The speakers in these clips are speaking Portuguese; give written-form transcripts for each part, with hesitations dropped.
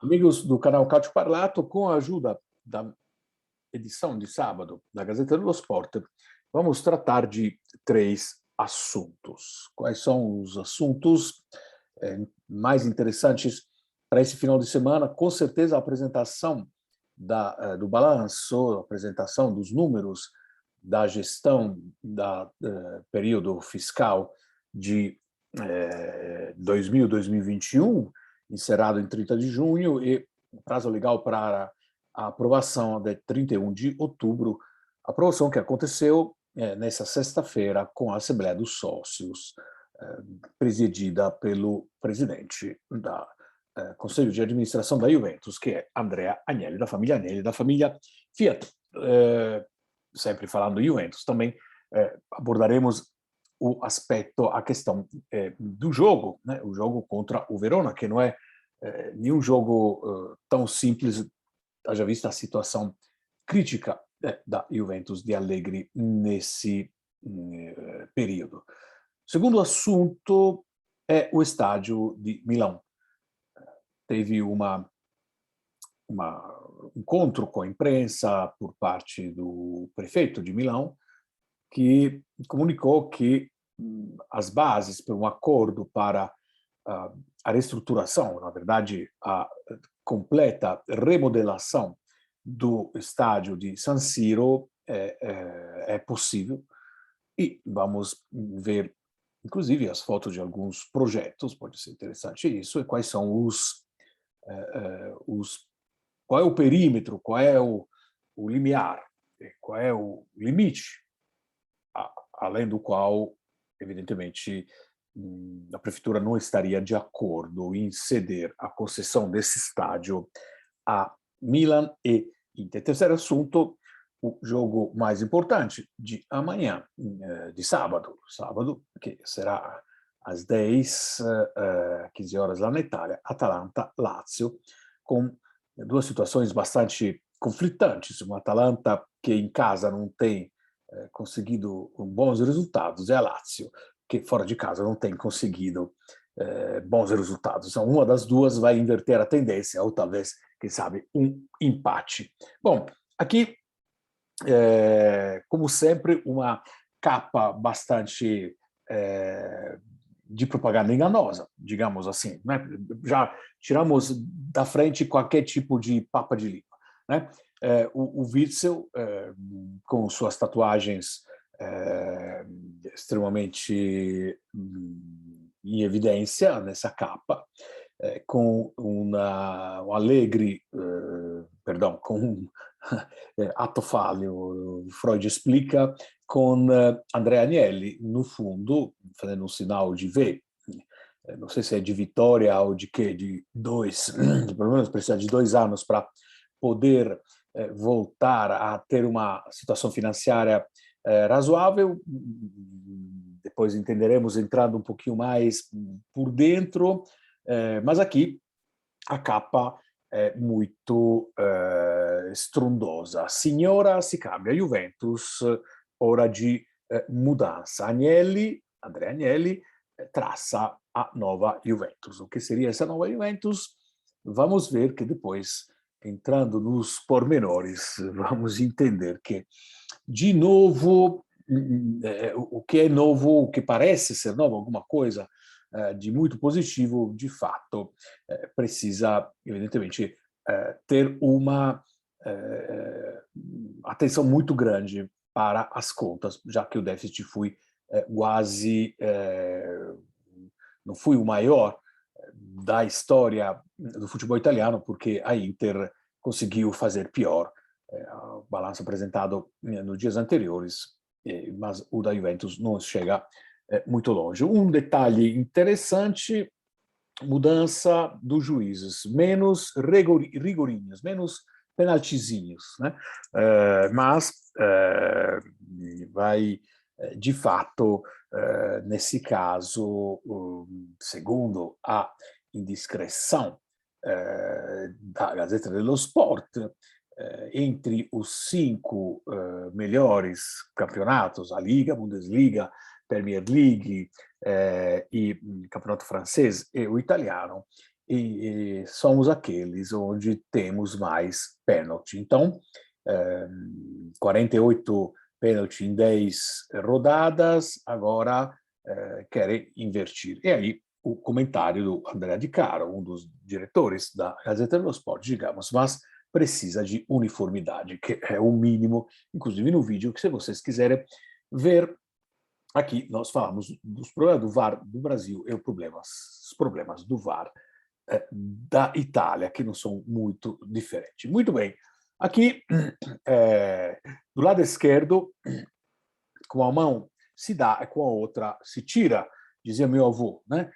Amigos do canal Calcio Parlato, com a ajuda da edição de sábado da Gazeta dello Sport, vamos tratar de três assuntos. Quais são os assuntos mais interessantes para esse final de semana? Com certeza a apresentação do balanço, a apresentação dos números da gestão do período fiscal de 2021, encerrado em 30 de junho, e o prazo legal para a aprovação de 31 de outubro, aprovação que aconteceu nessa sexta-feira com a Assembleia dos Sócios, presidida pelo presidente do Conselho de Administração da Juventus, que é Andrea Agnelli, da família Fiat. Sempre falando de Juventus, também abordaremos a questão do jogo, né? O jogo contra o Verona, que não é nenhum jogo tão simples, haja vista a situação crítica da Juventus de Allegri nesse período. O segundo assunto é o estádio de Milão. Teve um encontro com a imprensa por parte do prefeito de Milão, que comunicou que as bases para um acordo para a reestruturação, na verdade, a completa remodelação do estádio de San Siro é possível. E vamos ver, inclusive, as fotos de alguns projetos, pode ser interessante isso, e quais são qual é o perímetro, qual é o limiar, qual é o limite, além do qual, evidentemente, a prefeitura não estaria de acordo em ceder a concessão desse estádio a Milan e Inter. Terceiro assunto, o jogo mais importante de amanhã, de sábado, que será às 15 horas lá na Itália, Atalanta-Lazio, com duas situações bastante conflitantes. Uma Atalanta que em casa não tem conseguido bons resultados, e a Lazio, que fora de casa não tem conseguido bons resultados. Então, uma das duas vai inverter a tendência, ou talvez, quem sabe, um empate. Bom, aqui, como sempre, uma capa bastante de propaganda enganosa, digamos assim, né? Já tiramos da frente qualquer tipo de papa de língua, né? O Witzel, com suas tatuagens extremamente em evidência nessa capa, com um Allegri, perdão, com um ato falho, Freud explica, com Andrea Agnelli no fundo, fazendo um sinal de V, não sei se é de vitória ou de quê, de pelo menos precisa de 2 anos para poder voltar a ter uma situação financeira razoável. Depois entenderemos entrando um pouquinho mais por dentro, mas aqui a capa é muito estrondosa. Signora si cambia, Juventus, ora de mudança. Andrea Agnelli, traça a nova Juventus. O que seria essa nova Juventus? Vamos ver que depois, entrando nos pormenores, vamos entender que, de novo, o que é novo, o que parece ser novo, alguma coisa de muito positivo, de fato, precisa, evidentemente, ter uma atenção muito grande para as contas, já que o déficit foi quase, não foi o maior da história do futebol italiano, porque a Inter conseguiu fazer pior. O balanço apresentado nos dias anteriores, mas o da Juventus não chega muito longe. Um detalhe interessante: mudança dos juízes, menos rigorinhos, menos penaltizinhos, né? Mas vai, de fato, nesse caso, segundo a indiscrição da Gazeta dello Sport, entre os 5 melhores campeonatos, a Liga, a Bundesliga, Premier League e campeonato francês e o italiano, e somos aqueles onde temos mais pênalti. Então, 48 pênalti em 10 rodadas, agora querem invertir. E aí o comentário do André Di Caro, um dos diretores da Gazeta dello Sport, digamos, mas precisa de uniformidade, que é o mínimo, inclusive no vídeo, que se vocês quiserem ver, aqui nós falamos dos problemas do VAR do Brasil e os problemas do VAR da Itália, que não são muito diferentes. Muito bem, aqui do lado esquerdo, com a mão se dá e com a outra se tira, dizia meu avô, né?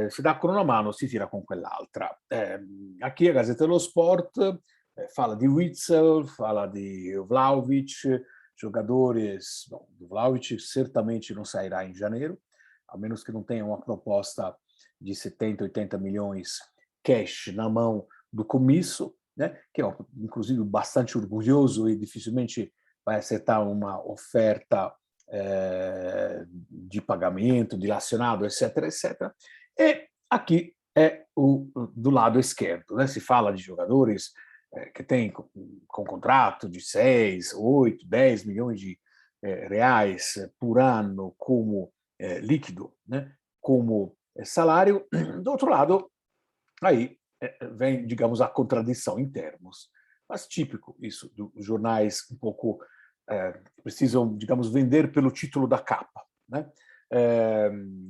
Si dà con una mano, si tira con quell'altra. Aqui a Gazeta dello Sport fala de Witsel, fala de Vlahovic, jogadores. Bom, o Vlahovic certamente não sairá em janeiro, a menos que não tenha uma proposta de 70, 80 milhões cash na mão do comisso, né? Que é, inclusive, bastante orgulhoso e dificilmente vai aceitar uma oferta de pagamento, dilacionado, etc., etc. E aqui é do lado esquerdo, né? Se fala de jogadores que têm com contrato de 6, 8, 10 milhões de reais por ano como líquido, né? Como salário. Do outro lado, aí vem, digamos, a contradição em termos. Mas típico isso, dos jornais um pouco precisam, digamos, vender pelo título da capa, né?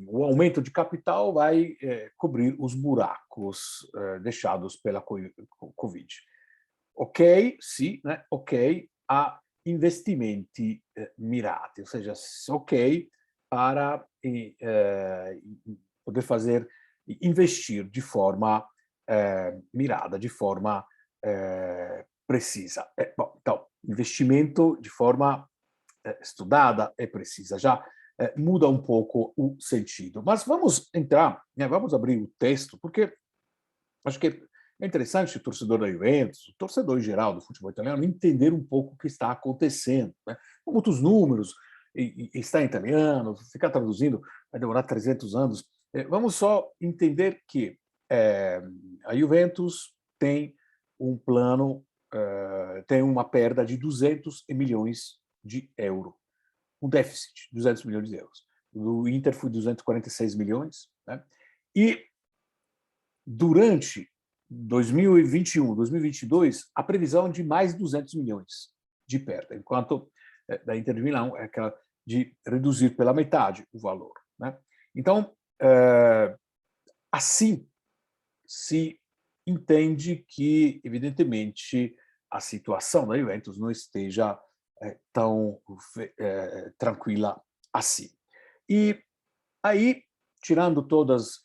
O aumento de capital vai cobrir os buracos deixados pela Covid. Ok, sì, né? Ok a investimenti mirati, ou seja, ok para poder fazer, investir de forma mirada, de forma precisa. Bom, então, investimento de forma estudada e precisa, já muda um pouco o sentido. Mas vamos entrar, né, vamos abrir o texto, porque acho que é interessante o torcedor da Juventus, o torcedor em geral do futebol italiano, entender um pouco o que está acontecendo, né? Com muitos números, e está em italiano, ficar traduzindo vai demorar 300 anos. Vamos só entender que a Juventus tem um plano, tem uma perda de 200 milhões de euros, um déficit de 200 milhões de euros. O Inter foi 246 milhões, né? E durante 2021, 2022, a previsão é de mais 200 milhões de perda, enquanto da Inter de Milão é aquela de reduzir pela metade o valor, né? Então, assim se entende que, evidentemente, a situação da Juventus não esteja tão tranquila assim. E aí, tirando todas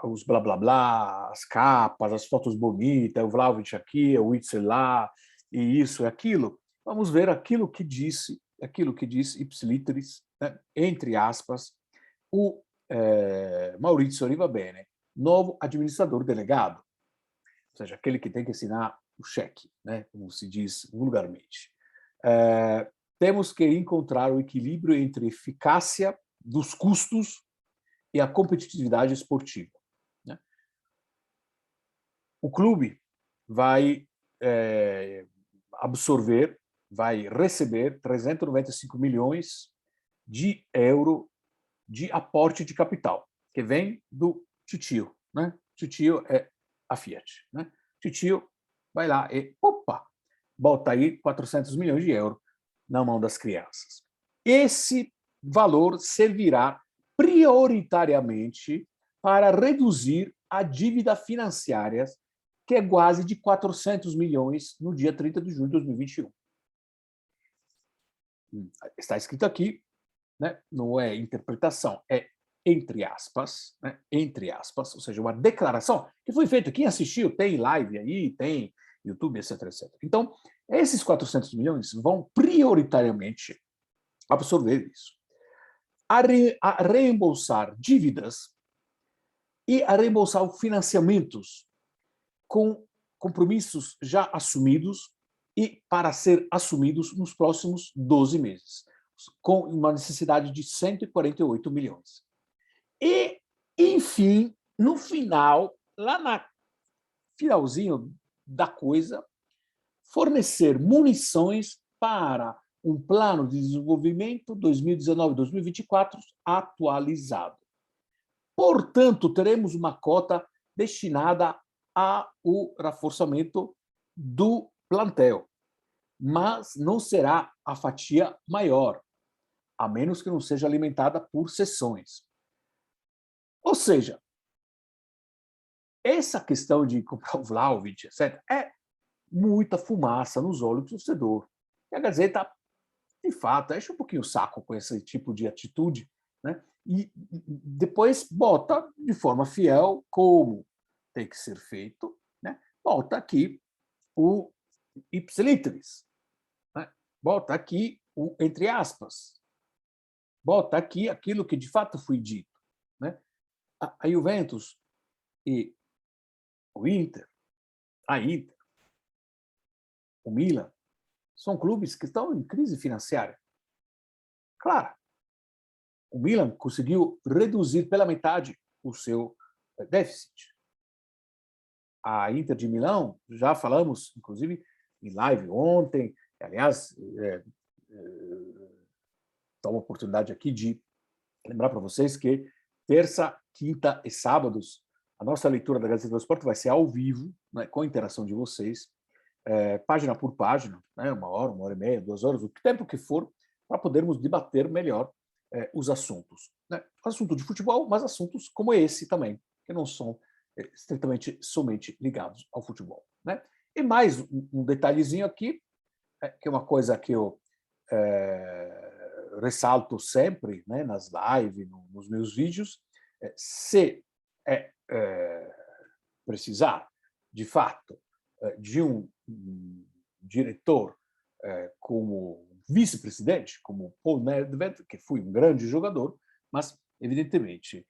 os blá blá blá, as capas, as fotos bonitas, o Vlahovic aqui, o Witsel lá, e isso e aquilo, vamos ver aquilo que disse ipsiliteris, né, entre aspas, o Maurizio Rivabene, novo administrador delegado, ou seja, aquele que tem que assinar o cheque, né, como se diz vulgarmente. Temos que encontrar o equilíbrio entre eficácia dos custos e a competitividade esportiva, né? O clube vai absorver, vai receber 395 milhões de euros de aporte de capital, que vem do titio, né? Titio é a Fiat, né? Titio vai lá e, opa, bota aí 400 milhões de euros na mão das crianças. Esse valor servirá prioritariamente para reduzir a dívida financeira, que é quase de 400 milhões no dia 30 de junho de 2021. Está escrito aqui, né? Não é interpretação, é entre aspas, né? Entre aspas, ou seja, uma declaração que foi feita. Quem assistiu tem live aí, tem YouTube, etc, etc. Então, esses 400 milhões vão prioritariamente absorver isso, a reembolsar dívidas e a reembolsar financiamentos com compromissos já assumidos e para ser assumidos nos próximos 12 meses, com uma necessidade de 148 milhões. E, enfim, no final, lá na finalzinho da coisa, fornecer munições para um plano de desenvolvimento 2019-2024 atualizado. Portanto, teremos uma cota destinada ao reforçamento do plantel, mas não será a fatia maior, a menos que não seja alimentada por sessões. Ou seja, essa questão de comprar o Vlahovic, etc., é muita fumaça nos olhos do torcedor. E a Gazeta, de fato, enche um pouquinho o saco com esse tipo de atitude, né? E depois bota de forma fiel como tem que ser feito, né? Bota aqui o ipsiliteris, né? Bota aqui o entre aspas, bota aqui aquilo que de fato foi dito, né? A Juventus e o Inter, a Inter, o Milan, são clubes que estão em crise financeira. Claro, o Milan conseguiu reduzir pela metade o seu déficit. A Inter de Milão, já falamos, inclusive, em live ontem, aliás, tomo a oportunidade aqui de lembrar para vocês que terça, quinta e sábados, a nossa leitura da Gazeta do Esporte vai ser ao vivo, né, com a interação de vocês, página por página, né, 1 hora e meia, 2 horas, o tempo que for, para podermos debater melhor os assuntos. Né? Assunto de futebol, mas assuntos como esse também, que não são estritamente somente ligados ao futebol. Né? E mais um detalhezinho aqui, que é uma coisa que eu ressalto sempre, né, nas lives, nos meus vídeos, se precisar, de fato, de um diretor como vice-presidente, como Paul Nedved, que foi um grande jogador, mas, evidentemente,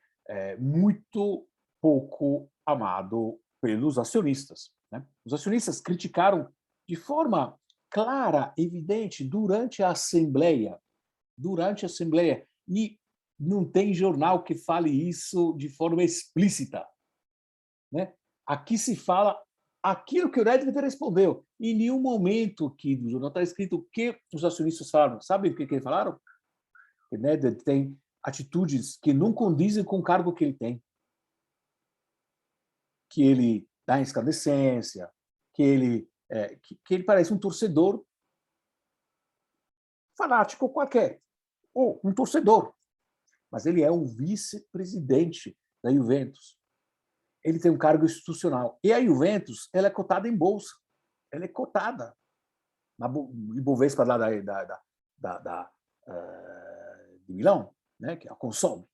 muito pouco amado pelos acionistas. Né? Os acionistas criticaram de forma clara, evidente, durante a Assembleia, e não tem jornal que fale isso de forma explícita. Né? Aqui se fala aquilo que o Nedved respondeu. Em nenhum momento que no jornal está escrito o que os acionistas falaram. Sabe o que eles falaram? Que Nedved tem atitudes que não condizem com o cargo que ele tem. Que ele dá escandescência, que ele parece um torcedor fanático qualquer, ou um torcedor. Mas ele é um vice-presidente da Juventus. Ele tem um cargo institucional. E a Juventus, ela é cotada em bolsa. Ela é cotada na Ibovespa lá de Milão, né, que é a Consob.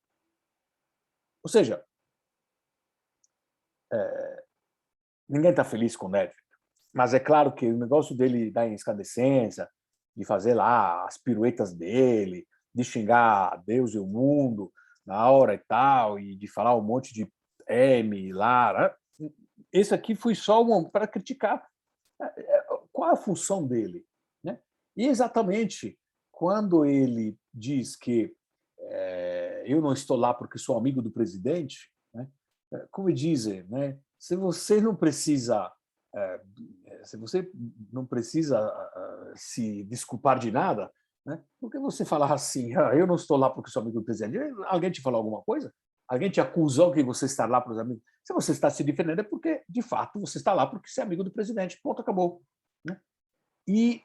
Ou seja, ninguém está feliz com o Nedved. Mas é claro que o negócio dele dar escandescência, de fazer lá as piruetas dele, de xingar Deus e o mundo na hora e tal, e de falar um monte de M lá. Esse aqui foi só para criticar. Qual é a função dele? Né? E exatamente quando ele diz que eu não estou lá porque sou amigo do presidente, né? Como dizem, né? Se você não precisa se desculpar de nada, né? Por que você falar assim, eu não estou lá porque sou amigo do presidente? Alguém te falou alguma coisa? Alguém te acusou que você está lá para os amigos? Se você está se defendendo é porque, de fato, você está lá porque você é amigo do presidente. Ponto, acabou. Né? E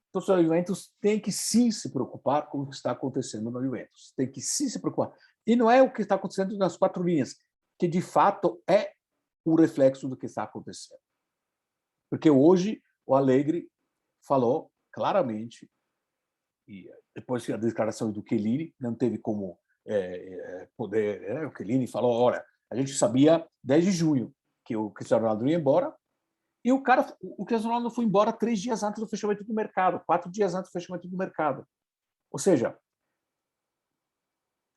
o torcedor da Juventus tem que sim se preocupar com o que está acontecendo no Juventus. Tem que sim se preocupar. E não é o que está acontecendo nas quatro linhas, que de fato é o reflexo do que está acontecendo. Porque hoje o Allegri falou claramente, e depois que a declaração do Chiellini, não teve como poder. O Chiellini falou: olha, a gente sabia 10 de junho que o Cristiano Ronaldo ia embora, e o Cristiano Ronaldo foi embora 3 dias antes do fechamento do mercado, 4 dias antes do fechamento do mercado. Ou seja,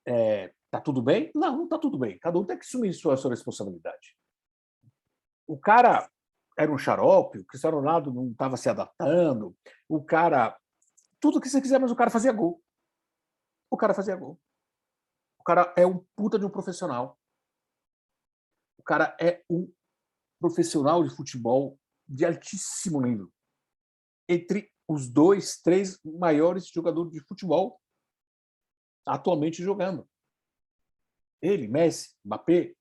está tudo bem? Não, não está tudo bem. Cada um tem que assumir sua responsabilidade. O cara era um xarope, o Cristiano Ronaldo não estava se adaptando, o cara... Tudo o que você quiser, mas o cara fazia gol. O cara fazia gol. O cara é um puta de um profissional. cara é um profissional de futebol de altíssimo nível. Entre os 2, 3 maiores jogadores de futebol atualmente jogando. Ele, Messi, Mbappé.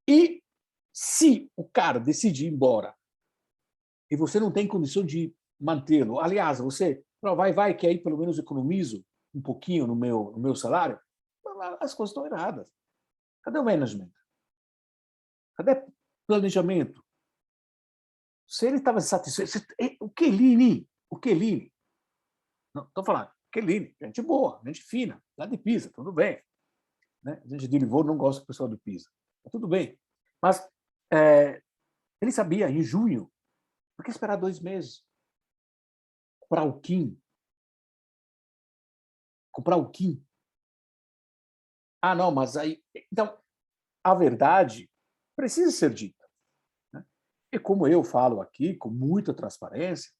E se o cara decidir ir embora e você não tem condição de mantê-lo, aliás, você vai, que aí pelo menos economizo um pouquinho no meu salário, as coisas estão erradas. Cadê o management? Cadê o planejamento? Se ele estava satisfeito... O Chiellini, não, estou falando, Chiellini, gente boa, gente fina, lá de Pisa, tudo bem. Né? A gente de Livorno não gosta do pessoal de Pisa, tudo bem. Mas ele sabia, em junho, por que esperar 2 meses? Comprar o Kim. Ah, não, mas aí... Então, a verdade precisa ser dita. Né? E como eu falo aqui, com muita transparência,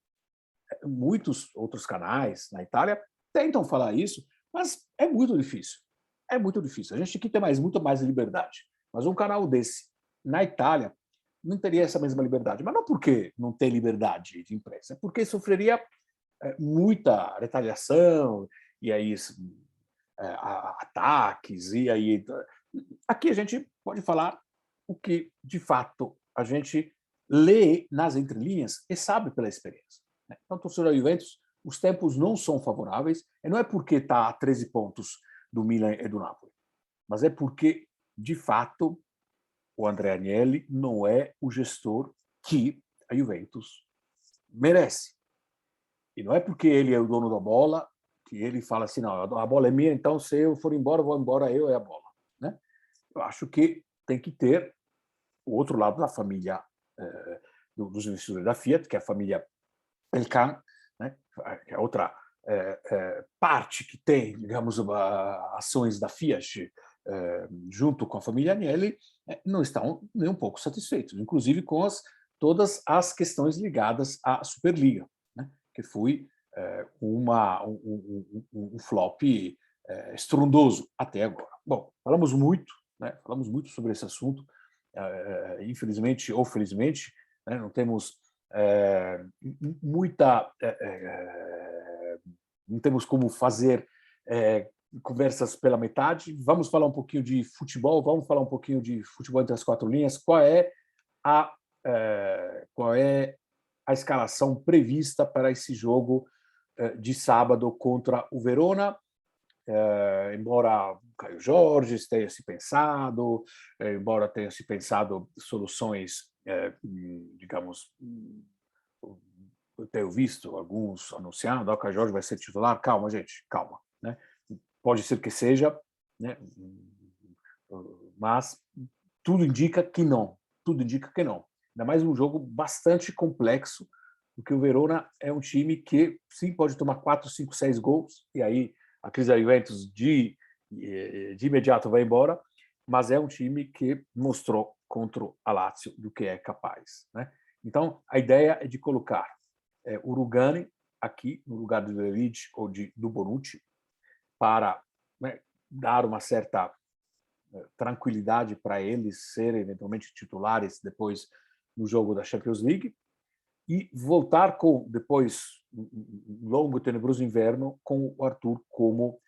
muitos outros canais na Itália tentam falar isso, mas é muito difícil. É muito difícil. A gente tem que ter muito mais liberdade. Mas um canal desse, na Itália, não teria essa mesma liberdade. Mas não porque não tem liberdade de imprensa, é porque sofreria muita retaliação, e aí ataques, e aí... Aqui a gente pode falar o que, de fato, a gente lê nas entrelinhas e sabe pela experiência. Então, torcedor da Juventus, os tempos não são favoráveis, e não é porque está a 13 pontos do Milan e do Napoli, mas é porque, de fato, o Andrea Agnelli não é o gestor que a Juventus merece. E não é porque ele é o dono da bola que ele fala assim, não, a bola é minha, então se eu for embora, vou embora eu e a bola. Né? Eu acho que tem que ter o outro lado da família dos investidores da Fiat, que é a família Elkann, né? Que é outra parte que tem, digamos, ações da Fiat junto com a família Agnelli, não estão nem um pouco satisfeitos, inclusive com todas as questões ligadas à Superliga, né? Que foi um flop estrondoso até agora. Bom, falamos muito, né? Falamos muito sobre esse assunto, infelizmente ou felizmente, né? Não temos não temos como fazer conversas pela metade. Vamos falar um pouquinho de futebol, vamos falar um pouquinho de futebol entre as 4 linhas. Qual é a escalação prevista para esse jogo de sábado contra o Verona? Embora o Caio Jorge tenha se pensado, embora tenha se pensado soluções, digamos, eu tenho visto alguns anunciando, o Caio Jorge vai ser titular. Calma, gente, calma. Né? Pode ser que seja, né? Mas tudo indica que não. Tudo indica que não. Ainda mais um jogo bastante complexo, porque o Verona é um time que, sim, pode tomar 4, 5, 6 gols, e aí a crise da Juventus de imediato vai embora, mas é um time que mostrou contra a Lazio do que é capaz. Né? Então, a ideia é de colocar o Rugani aqui, no lugar do Illich ou do Bonucci, para, né, dar uma certa tranquilidade para eles serem eventualmente titulares depois no jogo da Champions League, e voltar depois um longo e tenebroso inverno com o Arthur como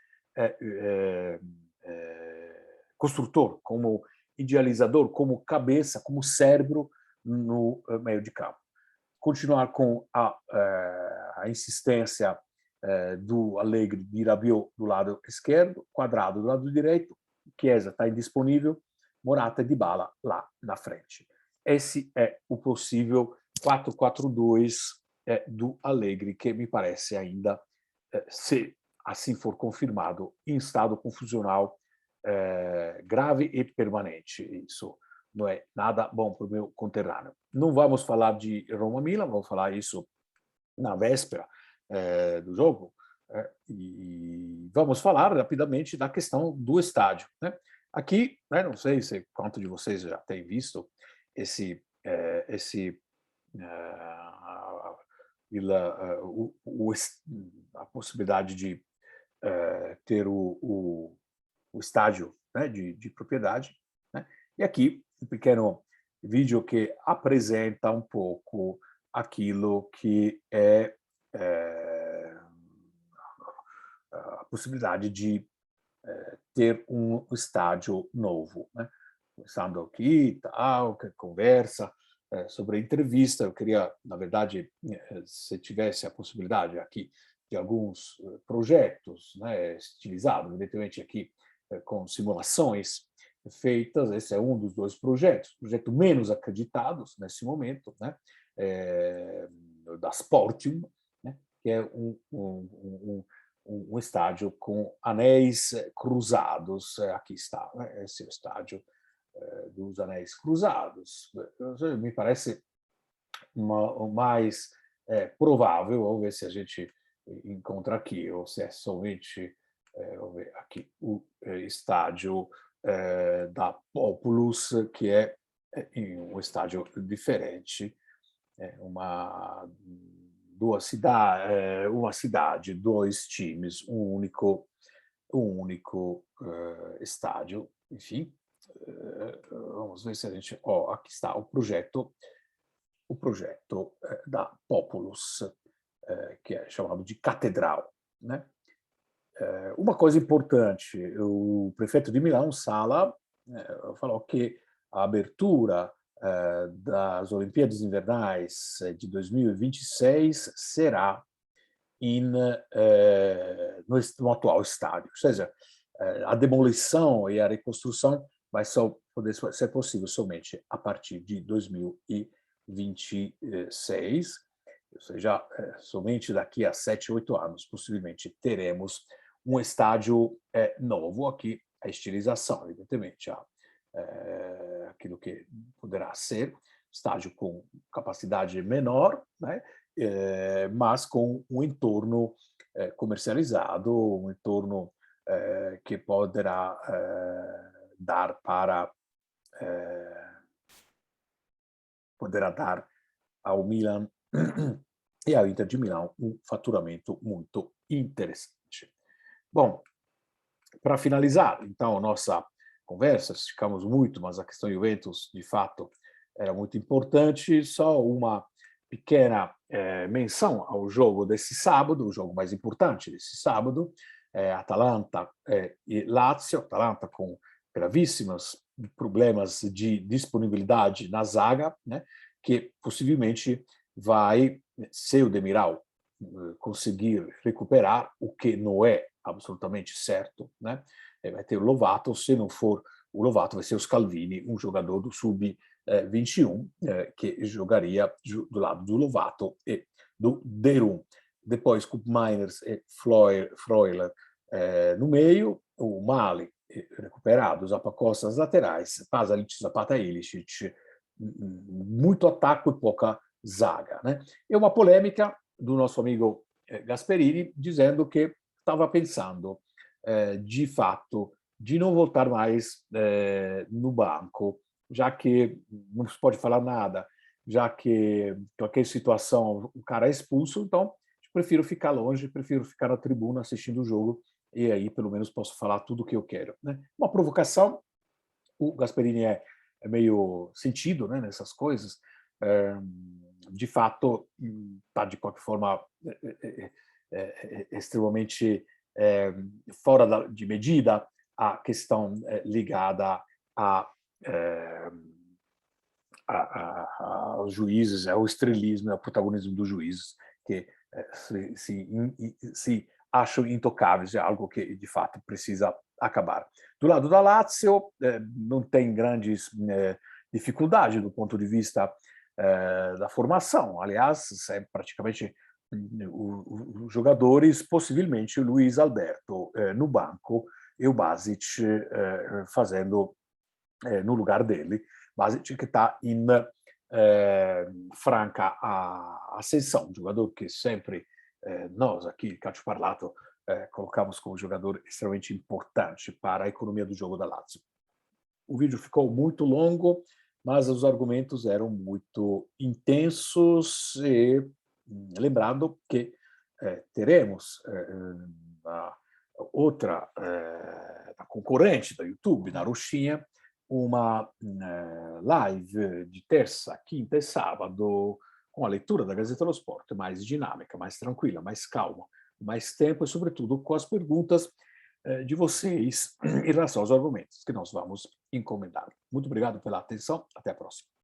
construtor, como idealizador, como cabeça, como cérebro no meio de campo. Continuar com a insistência do Allegri de Rabiot do lado esquerdo, Quadrado do lado direito, Chiesa está indisponível, Morata e Dybala lá na frente. Esse é o possível 4-4-2 do Allegri, que me parece ainda, se assim for confirmado, em estado confusional grave e permanente. Isso não é nada bom para o meu conterrâneo. Não vamos falar de Roma-Milan, vamos falar isso na véspera do jogo, e vamos falar rapidamente da questão do estádio. Né? Aqui, né, não sei se quanto de vocês já tem visto a possibilidade de ter o estádio, né, de propriedade. Né? E aqui pequeno vídeo que apresenta um pouco aquilo que é, a possibilidade de ter um estádio novo, né? Começando aqui, tal, que conversa sobre a entrevista. Eu queria, na verdade, se tivesse a possibilidade aqui de alguns projetos, né, estilizados, evidentemente aqui com simulações feitas. Esse é um dos dois projetos, projeto menos acreditados nesse momento, né, da Sportium, né, que é um estádio com anéis cruzados. Aqui está, né, esse é o estádio dos anéis cruzados. Me parece o mais provável. Vamos ver se a gente encontra aqui, ou se é somente vamos ver aqui, o estádio da Populus, que é um estádio diferente, uma cidade, dois times, um único estádio, enfim. Vamos ver se a gente... aqui está o projeto da Populus, que é chamado de Catedral, né? Uma coisa importante, o prefeito de Milão, Sala, falou que a abertura das Olimpíadas Invernais de 2026 será no atual estádio. Ou seja, a demolição e a reconstrução vai só poder ser possível somente a partir de 2026, ou seja, somente daqui a 7, 8 anos, possivelmente, teremos um estádio novo. Aqui, a estilização, evidentemente, aquilo que poderá ser estádio com capacidade menor, né? Mas com um entorno comercializado, um entorno que poderá dar ao Milan e ao Inter de Milão um faturamento muito interessante. Bom, para finalizar, então, a nossa conversa, esticamos muito, mas a questão Juventus, de fato, era muito importante. Só uma pequena menção ao jogo desse sábado, o jogo mais importante desse sábado, Atalanta e Lazio. Atalanta com gravíssimos problemas de disponibilidade na zaga, né, que possivelmente vai, se o Demiral conseguir recuperar, o que não é absolutamente certo, né? Vai ter o Lovato. Se não for o Lovato, vai ser o Scalvini, um jogador do sub-21, que jogaria do lado do Lovato e do Derum. Depois, com Miners e Freuler no meio, o Mali recuperado, os Zappacosta nas laterais, Pasalic, Zapata, Ilicic, muito ataque e pouca zaga, né? E uma polêmica do nosso amigo Gasperini, dizendo que estava pensando, de fato, de não voltar mais no banco, já que não se pode falar nada, já que qualquer situação o cara é expulso. Então prefiro ficar longe, prefiro ficar na tribuna assistindo o jogo, e aí pelo menos posso falar tudo o que eu quero, né? Uma provocação. O Gasperini é meio sentido, né, nessas coisas. De fato, está, de qualquer forma, extremamente fora de medida a questão ligada aos juízes, ao estrelismo e ao protagonismo dos juízes, que se acham intocáveis. É algo que, de fato, precisa acabar. Do lado da Lazio, não tem grandes dificuldades do ponto de vista da formação. Aliás, praticamente os jogadores, possivelmente o Luiz Alberto no banco e o Basic fazendo no lugar dele. Basic que está em franca ascensão, um jogador que sempre nós aqui, Calcio Parlato, colocamos como jogador extremamente importante para a economia do jogo da Lazio. O vídeo ficou muito longo, mas os argumentos eram muito intensos, e lembrando que teremos a outra a concorrente da YouTube, na Roxinha, uma live de terça, quinta e sábado com a leitura da Gazeta dello Sport, mais dinâmica, mais tranquila, mais calma, mais tempo e, sobretudo, com as perguntas de vocês em relação aos argumentos que nós vamos encomendar. Muito obrigado pela atenção. Até a próxima.